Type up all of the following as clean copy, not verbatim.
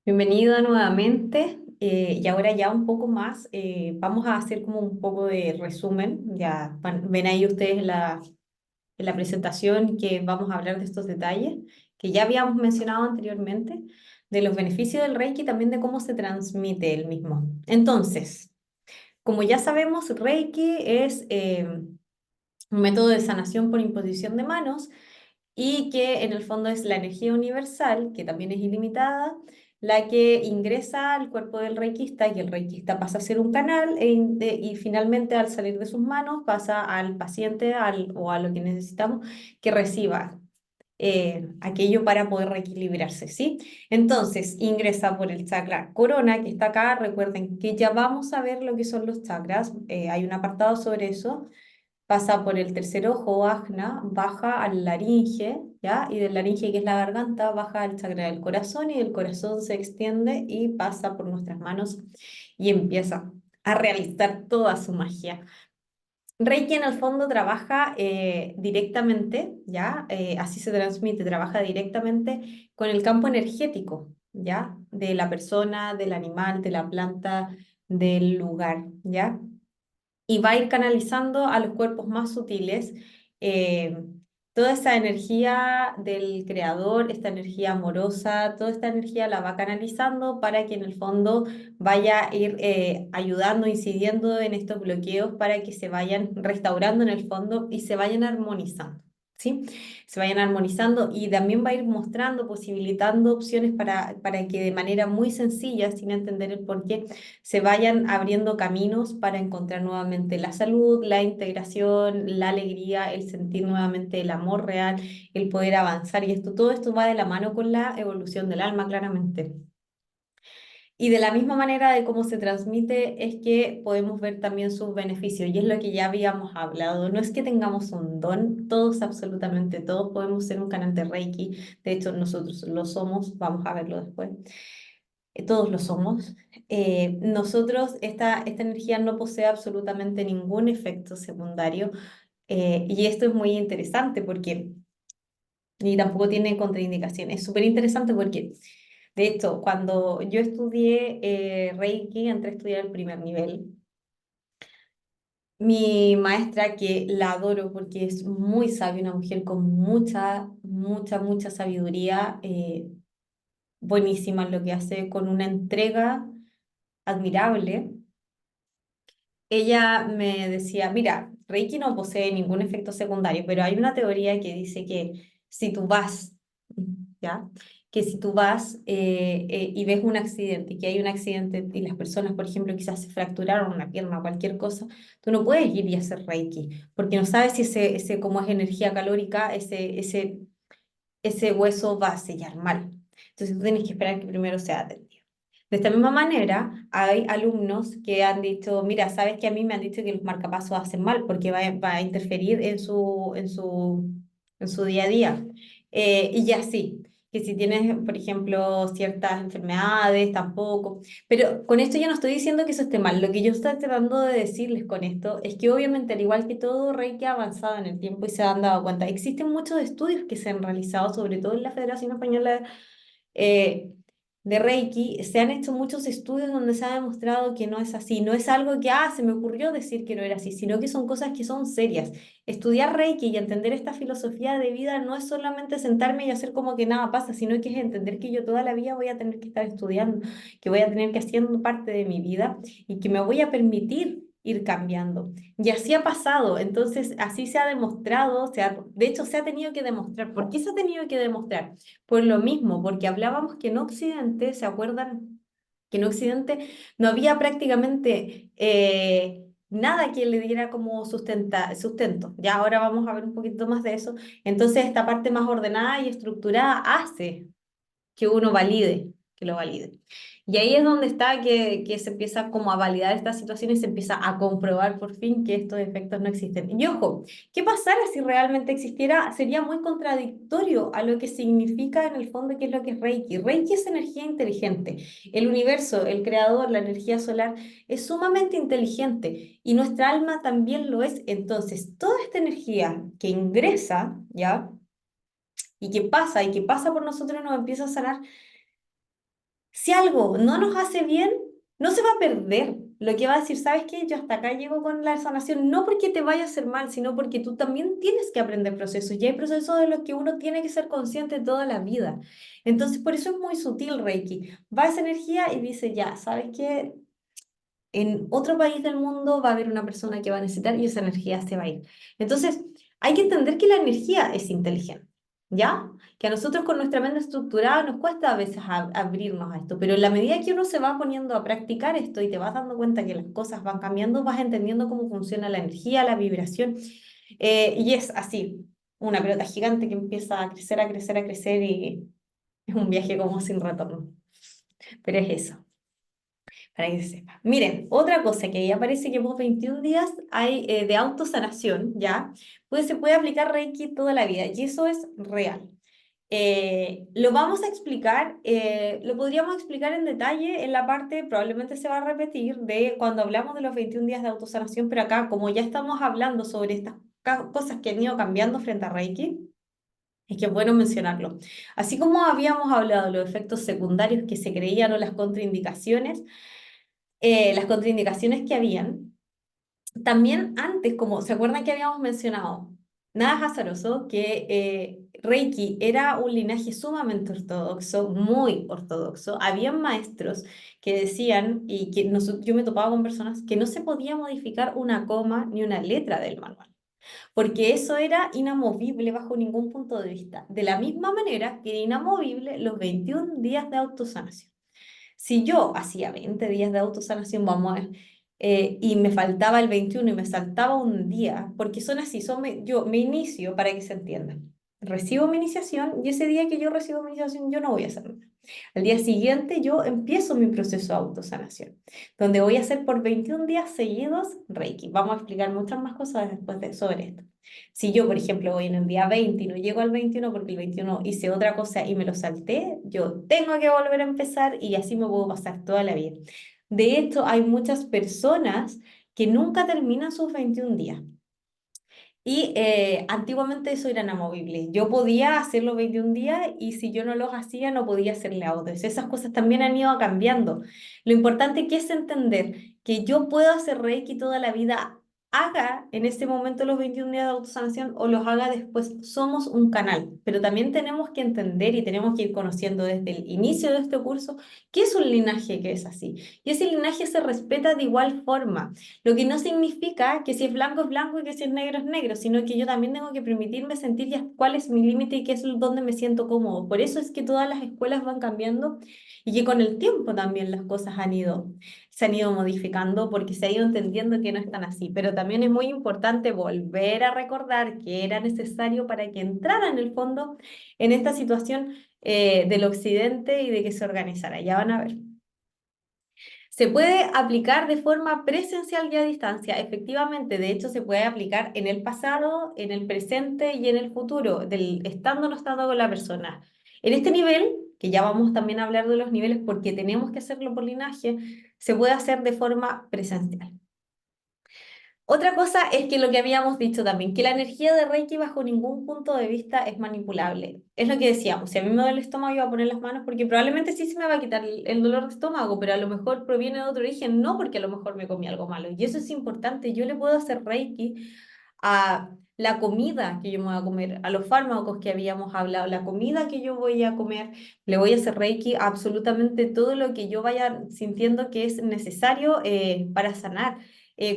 Bienvenido nuevamente y ahora ya un poco más, vamos a hacer como un poco de resumen, ya ven ahí ustedes en la presentación que vamos a hablar de estos detalles que ya habíamos mencionado anteriormente, de los beneficios del Reiki y también de cómo se transmite el mismo. Entonces, como ya sabemos, Reiki es un método de sanación por imposición de manos y que en el fondo es la energía universal, que también es ilimitada, la que ingresa al cuerpo del reikista y el reikista pasa a ser un canal y finalmente al salir de sus manos pasa al paciente o a lo que necesitamos que reciba. Aquello para poder reequilibrarse, ¿sí? Entonces ingresa por el chakra corona que está acá. Recuerden que ya vamos a ver lo que son los chakras, hay un apartado sobre eso. Pasa por el tercer ojo, ajna, baja al laringe, ¿ya? Y del laringe, que es la garganta, baja al chakra del corazón y del corazón se extiende y pasa por nuestras manos y empieza a realizar toda su magia. Reiki en el fondo trabaja directamente, ¿ya? Así se transmite, trabaja directamente con el campo energético, ¿ya? De la persona, del animal, de la planta, del lugar, ¿ya? Y va a ir canalizando a los cuerpos más sutiles eh, toda esa energía del creador, esta energía amorosa, toda esta energía la va canalizando para que en el fondo vaya a ir ayudando, incidiendo en estos bloqueos para que se vayan restaurando en el fondo y se vayan armonizando. ¿Sí? Se vayan armonizando y también va a ir mostrando, posibilitando opciones para que de manera muy sencilla, sin entender el porqué, se vayan abriendo caminos para encontrar nuevamente la salud, la integración, la alegría, el sentir nuevamente el amor real, el poder avanzar. Y todo esto va de la mano con la evolución del alma, claramente. Y de la misma manera de cómo se transmite es que podemos ver también sus beneficios, y es lo que ya habíamos hablado. No es que tengamos un don, todos, absolutamente todos podemos ser un canal de Reiki. De hecho, nosotros lo somos, vamos a verlo después. Todos lo somos. Nosotros, esta energía no posee absolutamente ningún efecto secundario, y esto es muy interesante porque, y tampoco tiene contraindicaciones. Es súper interesante porque, de hecho, cuando yo estudié Reiki, entré a estudiar el primer nivel. Mi maestra, que la adoro porque es muy sabia, una mujer con mucha, mucha, mucha sabiduría, buenísima en lo que hace, con una entrega admirable. Ella me decía, mira, Reiki no posee ningún efecto secundario, pero hay una teoría que dice que si tú vas, ¿ya? Que si tú vas y ves un accidente, que hay un accidente y las personas, por ejemplo, quizás se fracturaron una pierna o cualquier cosa, tú no puedes ir y hacer Reiki, porque no sabes si como es energía calórica, ese hueso va a sellar mal. Entonces tú tienes que esperar que primero sea atendido. De esta misma manera, hay alumnos que han dicho, mira, sabes que a mí me han dicho que los marcapasos hacen mal porque va a interferir en su día a día. Y ya sí, que si tienes, por ejemplo, ciertas enfermedades, tampoco. Pero con esto yo no estoy diciendo que eso esté mal. Lo que yo estoy tratando de decirles con esto es que obviamente, al igual que todo Reiki ha avanzado en el tiempo y se han dado cuenta, existen muchos estudios que se han realizado, sobre todo en la Federación Española eh, de Reiki. Se han hecho muchos estudios donde se ha demostrado que no es así. No es algo que, se me ocurrió decir que no era así, sino que son cosas que son serias. Estudiar Reiki y entender esta filosofía de vida no es solamente sentarme y hacer como que nada pasa, sino que es entender que yo toda la vida voy a tener que estar estudiando, que voy a tener que haciendo parte de mi vida y que me voy a permitir ir cambiando. Y así ha pasado, entonces así se ha demostrado, de hecho se ha tenido que demostrar. ¿Por qué se ha tenido que demostrar? Por lo mismo, porque hablábamos que en Occidente, ¿se acuerdan? Que en Occidente no había prácticamente nada que le diera como sustento. Ya ahora vamos a ver un poquito más de eso. Entonces, esta parte más ordenada y estructurada hace que uno valide, que lo valide. Y ahí es donde está que se empieza como a validar esta situación y se empieza a comprobar por fin que estos efectos no existen. Y ojo, ¿qué pasara si realmente existiera? Sería muy contradictorio a lo que significa en el fondo qué es lo que es Reiki. Reiki es energía inteligente. El universo, el creador, la energía solar es sumamente inteligente y nuestra alma también lo es. Entonces, toda esta energía que ingresa, ¿ya? Y que pasa por nosotros, nos empieza a sanar, Si algo no nos hace bien, no se va a perder. Lo que va a decir, ¿sabes qué? Yo hasta acá llego con la sanación, no porque te vaya a hacer mal, sino porque tú también tienes que aprender procesos. Y hay procesos de los que uno tiene que ser consciente toda la vida. Entonces, por eso es muy sutil Reiki. Va esa energía y dice, ya, ¿sabes qué? En otro país del mundo va a haber una persona que va a necesitar y esa energía se va a ir. Entonces, hay que entender que la energía es inteligente, ¿ya? Que a nosotros con nuestra mente estructurada nos cuesta a veces abrirnos a esto, pero en la medida que uno se va poniendo a practicar esto y te vas dando cuenta que las cosas van cambiando, vas entendiendo cómo funciona la energía, la vibración, y es así, una pelota gigante que empieza a crecer, a crecer, a crecer y es un viaje como sin retorno. Pero es eso para que se sepa. Miren, otra cosa que ahí aparece que por 21 días hay de autosanación, ¿ya? Pues se puede aplicar Reiki toda la vida y eso es real. Lo vamos a explicar, lo podríamos explicar en detalle en la parte, probablemente se va a repetir, de cuando hablamos de los 21 días de autosanación, pero acá, como ya estamos hablando sobre estas cosas que han ido cambiando frente a Reiki, es que es bueno mencionarlo. Así como habíamos hablado de los efectos secundarios que se creían o las contraindicaciones que habían. También antes, como se acuerdan que habíamos mencionado, nada es azaroso, que Reiki era un linaje sumamente ortodoxo, muy ortodoxo. Habían maestros que decían, y que yo me topaba con personas, que no se podía modificar una coma ni una letra del manual, porque eso era inamovible bajo ningún punto de vista. De la misma manera que era inamovible los 21 días de autosanación. Si yo hacía 20 días de autosanación, vamos a ver, y me faltaba el 21 y me saltaba un día, porque son así, yo me inicio para que se entienda. Recibo mi iniciación y ese día que yo recibo mi iniciación yo no voy a hacer nada. Al día siguiente yo empiezo mi proceso de autosanación, donde voy a hacer por 21 días seguidos Reiki. Vamos a explicar muchas más cosas después sobre esto. Si yo, por ejemplo, voy en el día 20 y no llego al 21 porque el 21 hice otra cosa y me lo salté, yo tengo que volver a empezar y así me puedo pasar toda la vida. De hecho, hay muchas personas que nunca terminan sus 21 días. Y antiguamente eso era inamovible. Yo podía hacer los 21 días y si yo no los hacía no podía hacerle a otros. Esas cosas también han ido cambiando. Lo importante que es entender que yo puedo hacer Reiki toda la vida, haga en este momento los 21 días de autosanación o los haga después. Somos un canal, pero también tenemos que entender y tenemos que ir conociendo desde el inicio de este curso qué es un linaje que es así. Y ese linaje se respeta de igual forma. Lo que no significa que si es blanco y que si es negro, sino que yo también tengo que permitirme sentir ya cuál es mi límite y qué es donde me siento cómodo. Por eso es que todas las escuelas van cambiando y que con el tiempo también las cosas se han ido modificando porque se ha ido entendiendo que no están así. Pero también es muy importante volver a recordar que era necesario para que entrara en el fondo en esta situación del occidente y de que se organizara. Ya van a ver. Se puede aplicar de forma presencial y a distancia, efectivamente, de hecho se puede aplicar en el pasado, en el presente y en el futuro, estando o no estando con la persona. En este nivel, que ya vamos también a hablar de los niveles porque tenemos que hacerlo por linaje, se puede hacer de forma presencial. Otra cosa es que lo que habíamos dicho también, que la energía de Reiki bajo ningún punto de vista es manipulable. Es lo que decíamos, si a mí me duele el estómago, yo voy a poner las manos porque probablemente sí se me va a quitar el dolor de estómago, pero a lo mejor proviene de otro origen, no porque a lo mejor me comí algo malo. Y eso es importante, yo le puedo hacer Reiki a la comida que yo me voy a comer, a los fármacos que habíamos hablado, la comida que yo voy a comer, le voy a hacer Reiki a absolutamente todo lo que yo vaya sintiendo que es necesario para sanar.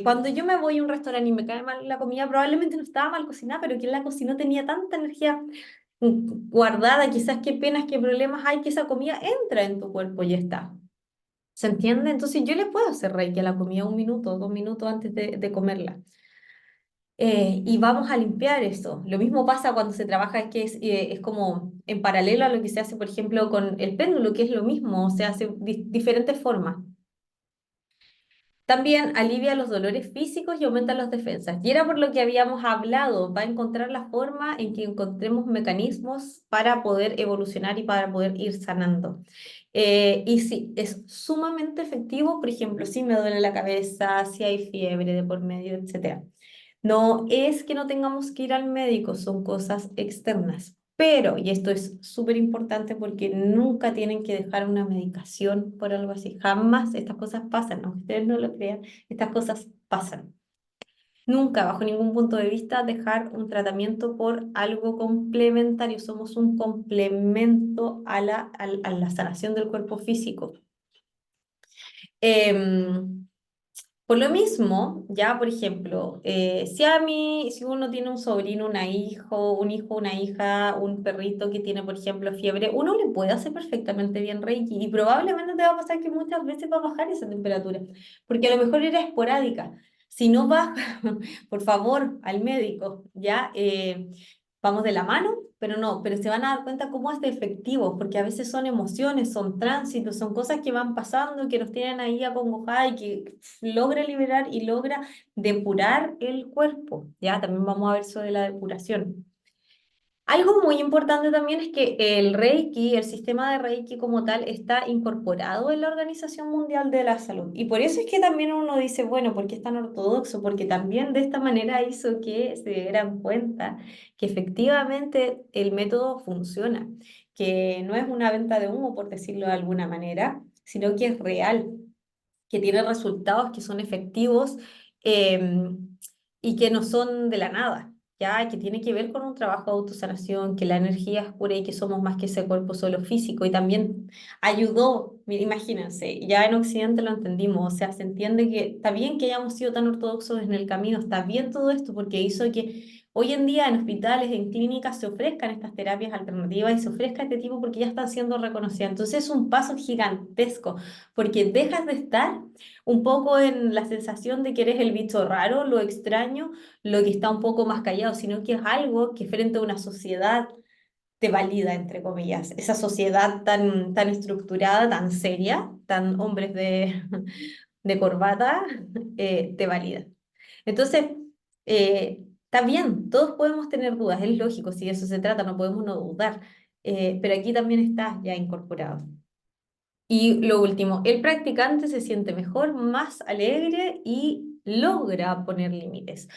Cuando yo me voy a un restaurante y me cae mal la comida, probablemente no estaba mal cocinada, pero quien la cocinó tenía tanta energía guardada, quizás qué penas, qué problemas hay, que esa comida entra en tu cuerpo y ya está. ¿Se entiende? Entonces yo le puedo hacer reiki a la comida 1 minuto, 2 minutos antes de comerla. Y vamos a limpiar eso. Lo mismo pasa cuando se trabaja, es que es como en paralelo a lo que se hace, por ejemplo, con el péndulo, que es lo mismo, se hace diferentes formas. También alivia los dolores físicos y aumenta las defensas. Y era por lo que habíamos hablado, va a encontrar la forma en que encontremos mecanismos para poder evolucionar y para poder ir sanando. Y sí, es sumamente efectivo, por ejemplo, si me duele la cabeza, si hay fiebre de por medio, etcétera. No es que no tengamos que ir al médico, son cosas externas. Pero, y esto es súper importante porque nunca tienen que dejar una medicación por algo así. Jamás estas cosas pasan, aunque ustedes no lo crean, estas cosas pasan. Nunca, bajo ningún punto de vista, dejar un tratamiento por algo complementario. Somos un complemento a la sanación del cuerpo físico. Em, por lo mismo, ya por ejemplo, si uno tiene un sobrino, un hijo, una hija, un perrito que tiene, por ejemplo, fiebre, uno le puede hacer perfectamente bien Reiki y probablemente te va a pasar que muchas veces va a bajar esa temperatura, porque a lo mejor era esporádica. Si no baja, por favor, al médico, ¿ya? Vamos de la mano, pero no, pero se van a dar cuenta cómo es de efectivo, porque a veces son emociones, son tránsitos, son cosas que van pasando, que nos tienen ahí acongojadas y que logra liberar y logra depurar el cuerpo. Ya, también vamos a ver sobre la depuración. Algo muy importante también es que el Reiki, el sistema de Reiki como tal, está incorporado en la Organización Mundial de la Salud. Y por eso es que también uno dice, bueno, ¿por qué es tan ortodoxo? Porque también de esta manera hizo que se dieran cuenta que efectivamente el método funciona, que no es una venta de humo, por decirlo de alguna manera, sino que es real, que tiene resultados que son efectivos eh, y que no son de la nada, ya que tiene que ver con un trabajo de autosanación, que la energía es pura y que somos más que ese cuerpo solo físico y también ayudó, mira, imagínense, ya en Occidente lo entendimos, o sea, se entiende que está bien que hayamos sido tan ortodoxos en el camino, está bien todo esto porque hizo que hoy en día en hospitales, en clínicas se ofrezcan estas terapias alternativas y se ofrezca este tipo porque ya están siendo reconocidas. Entonces es un paso gigantesco porque dejas de estar un poco en la sensación de que eres el bicho raro, lo extraño, lo que está un poco más callado, sino que es algo que frente a una sociedad te valida, entre comillas, esa sociedad tan estructurada, tan seria, tan hombres de corbata, te valida. Entonces, está bien, todos podemos tener dudas, es lógico, si de eso se trata, no podemos no dudar, pero aquí también está ya incorporado. Y lo último, el practicante se siente mejor, más alegre y logra poner límites.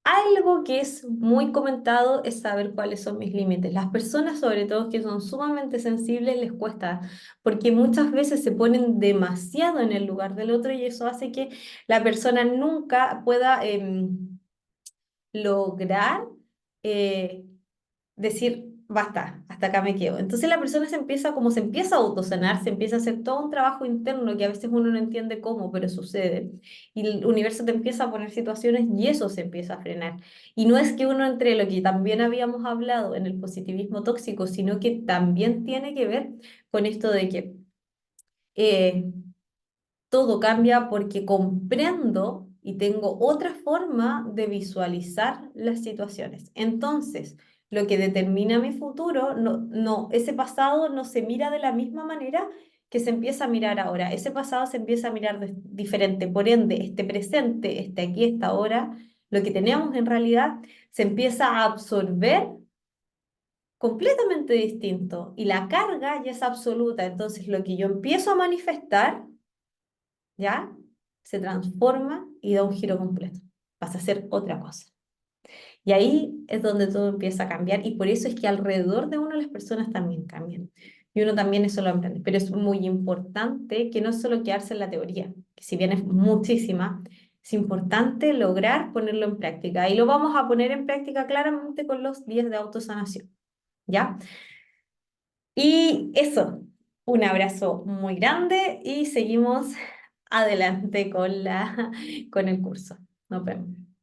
Algo que es muy comentado es saber cuáles son mis límites. Las personas, sobre todo que son sumamente sensibles, les cuesta, porque muchas veces se ponen demasiado en el lugar del otro y eso hace que la persona nunca pueda lograr eh, decir, basta, hasta acá me quedo. Entonces la persona como se empieza a autosanar, se empieza a hacer todo un trabajo interno que a veces uno no entiende cómo, pero sucede. Y el universo te empieza a poner situaciones y eso se empieza a frenar. Y no es que uno entre lo que también habíamos hablado en el positivismo tóxico, sino que también tiene que ver con esto de que eh, todo cambia porque comprendo y tengo otra forma de visualizar las situaciones. Entonces, lo que determina mi futuro, ese pasado no se mira de la misma manera que se empieza a mirar ahora. Ese pasado se empieza a mirar diferente. Por ende, este presente, este aquí, esta ahora, lo que tenemos en realidad se empieza a absorber completamente distinto y la carga ya es absoluta. Entonces, lo que yo empiezo a manifestar, ¿ya? Se transforma y da un giro completo. Vas a hacer otra cosa. Y ahí es donde todo empieza a cambiar y por eso es que alrededor de uno las personas también cambian. Y uno también eso lo aprende. Pero es muy importante que no solo quedarse en la teoría, que si bien es muchísima, es importante lograr ponerlo en práctica. Y lo vamos a poner en práctica claramente con los días de autosanación. ¿Ya? Y eso, un abrazo muy grande y seguimos adelante con con el curso. Nos vemos.